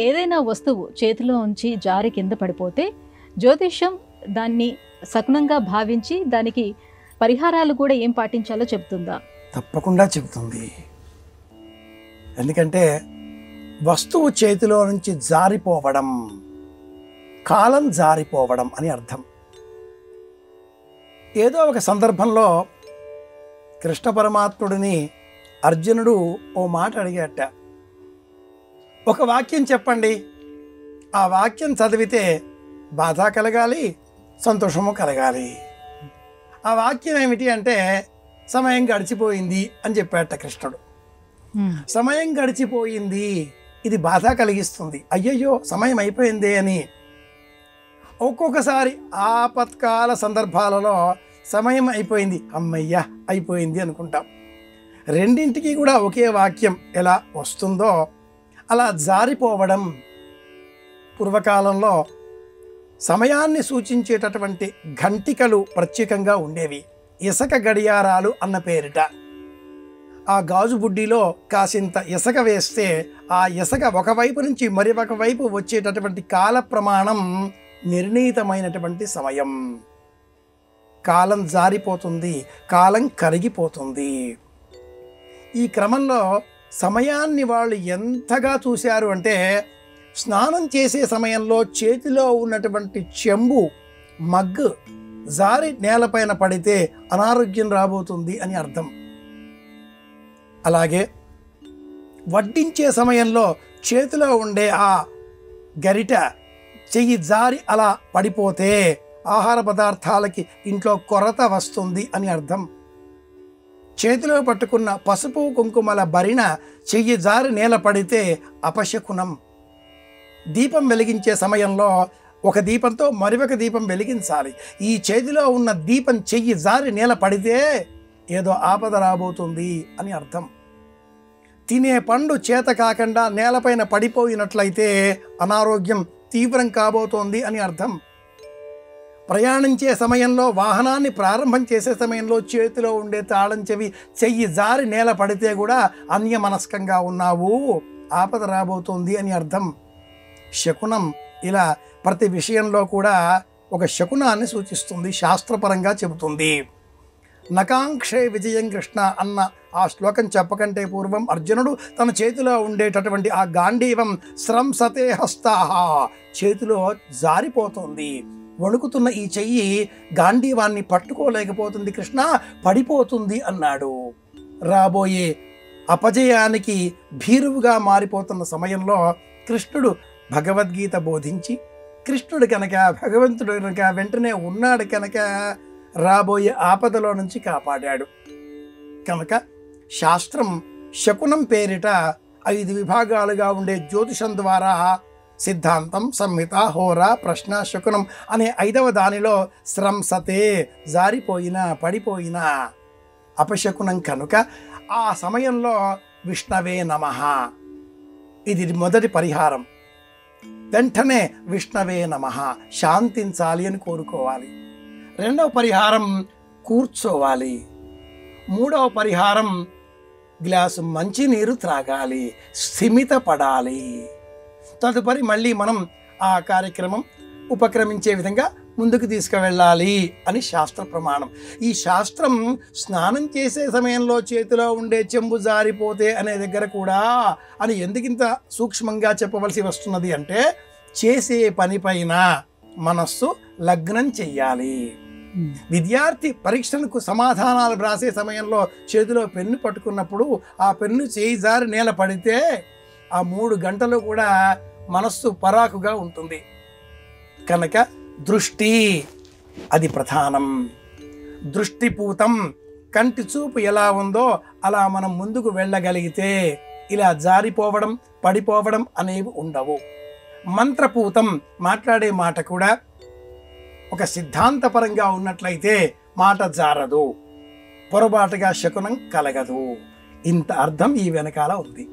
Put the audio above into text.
ఏదైనా వస్తువు చేతిలో ఉంచి జారి కింద పడిపోతే జ్యోతిష్యం దాన్ని శకునంగా భావించి దానికి పరిహారాలు కూడా ఏం పాటించాలో చెప్తుందా? తప్పకుండా చెబుతుంది. ఎందుకంటే వస్తువు చేతిలో నుంచి జారిపోవడం, కాలం జారిపోవడం అని అర్థం. ఏదో ఒక సందర్భంలో కృష్ణ పరమాత్ముడిని అర్జునుడు ఓ మాట అడిగాట, ఒక వాక్యం చెప్పండి, ఆ వాక్యం చదివితే బాధ కలగాలి, సంతోషము కలగాలి. ఆ వాక్యం ఏమిటి అంటే సమయం గడిచిపోయింది అని చెప్పాట కృష్ణుడు. సమయం గడిచిపోయింది, ఇది బాధ కలిగిస్తుంది, అయ్యయ్యో సమయం అయిపోయింది అని. ఒక్కొక్కసారి ఆపత్కాల సందర్భాలలో సమయం అయిపోయింది, అమ్మయ్య అయిపోయింది అనుకుంటాం. రెండింటికి కూడా ఒకే వాక్యం ఎలా వస్తుందో అలా జారిపోవడం. పూర్వకాలంలో సమయాన్ని సూచించేటటువంటి ఘంటికలు ప్రత్యేకంగా ఉండేవి, ఇసక గడియారాలు అన్న పేరిట. ఆ గాజు బుడ్డిలో కాసింత ఇసక వేస్తే ఆ ఇసక ఒకవైపు నుంచి మరి ఒకవైపు వచ్చేటటువంటి కాల ప్రమాణం నిర్ణీతమైనటువంటి సమయం. కాలం జారిపోతుంది, కాలం కరిగిపోతుంది. ఈ క్రమంలో సమయాన్ని వాళ్ళు ఎంతగా చూశారు అంటే, స్నానం చేసే సమయంలో చేతిలో ఉన్నటువంటి చెంబు మగ్గు జారి నేలపైన పడితే అనారోగ్యం రాబోతుంది అని అర్థం. అలాగే వడ్డించే సమయంలో చేతిలో ఉండే ఆ గరిట చెయ్యి జారి అలా పడిపోతే ఆహార పదార్థాలకి ఇంట్లో కొరత వస్తుంది అని అర్థం. చేతిలో పట్టుకున్న పసుపు కుంకుమల బరిన చెయ్యి జారి నేల పడితే అపశకునం. దీపం వెలిగించే సమయంలో ఒక దీపంతో మరొక దీపం వెలిగించాలి. ఈ చేతిలో ఉన్న దీపం చెయ్యి జారి నేల పడితే ఏదో ఆపద రాబోతుంది అని అర్థం. తినే పండు చేత కాకుండా నేలపైన పడిపోయినట్లయితే అనారోగ్యం తీవ్రం కాబోతోంది అని అర్థం. ప్రయాణించే సమయంలో, వాహనాన్ని ప్రారంభం చేసే సమయంలో చేతిలో ఉండే తాళం చెవి చెయ్యి జారి నేల పడితే కూడా అన్యమనస్కంగా ఉన్నావు, ఆపద రాబోతోంది అని అర్థం. శకునం ఇలా ప్రతి విషయంలో కూడా ఒక శకునాన్ని సూచిస్తుంది, శాస్త్రపరంగా చెబుతుంది. నకాంక్షే విజయం కృష్ణ అన్న ఆ శ్లోకం చెప్పకంటే పూర్వం అర్జునుడు తన చేతిలో ఉండేటటువంటి ఆ గాంధీవం స్రంసతే హస్తాహ, చేతిలో జారిపోతుంది. వణుకుతున్న ఈ చెయ్యి గాంధీవాన్ని పట్టుకోలేకపోతుంది, కృష్ణ పడిపోతుంది అన్నాడు. రాబోయే అపజయానికి భీరువుగా మారిపోతున్న సమయంలో కృష్ణుడు భగవద్గీత బోధించి, కృష్ణుడు కనుక భగవంతుడు కనుక వెంటనే ఉన్నాడు కనుక రాబోయే ఆపదలో నుంచి కాపాడాడు. కనుక శాస్త్రం శకునం పేరిట 5 విభాగాలుగా ఉండే జ్యోతిషం ద్వారా సిద్ధాంతం, సంహిత, హోర, ప్రశ్న, శకునం అనే 5వ దానిలో స్రంసతే జారిపోయిన పడిపోయిన అపశకునం కనుక ఆ సమయంలో విష్ణవే నమః, ఇది మొదటి పరిహారం. వెంటనే విష్ణవే నమః శాంతించాలి అని కోరుకోవాలి. రెండవ పరిహారం కూర్చోవాలి. మూడవ పరిహారం గ్లాసు మంచినీరు త్రాగాలి, స్థిమిత పడాలి. తదుపరి మళ్ళీ మనం ఆ కార్యక్రమం ఉపక్రమించే విధంగా ముందుకు తీసుకువెళ్ళాలి అని శాస్త్ర ప్రమాణం. ఈ శాస్త్రం స్నానం చేసే సమయంలో చేతిలో ఉండే చెంబు జారిపోతే అనే దగ్గర కూడా అని ఎందుకింత సూక్ష్మంగా చెప్పవలసి వస్తున్నది అంటే, చేసే పనిపైన మనస్సు లగ్నం చెయ్యాలి. విద్యార్థి పరీక్షలకు సమాధానాలు వ్రాసే సమయంలో చేతిలో పెన్ను పట్టుకున్నప్పుడు ఆ పెన్ను చేయి జారి నేల పడితే ఆ 3 గంటలు కూడా మనస్సు పరాకుగా ఉంటుంది. కనుక దృష్టి అది ప్రధానం. దృష్టిపూతం, కంటి చూపు ఎలా ఉందో అలా మనం ముందుకు వెళ్ళగలిగితే ఇలా జారిపోవడం పడిపోవడం అనేవి ఉండవు. మంత్రపూతం, మాట్లాడే మాట కూడా ఒక సిద్ధాంతపరంగా ఉన్నట్లయితే మాట జారదు, పొరపాటుగా శకునం కలగదు. ఇంత అర్థం ఈ వెనకాల ఉంది.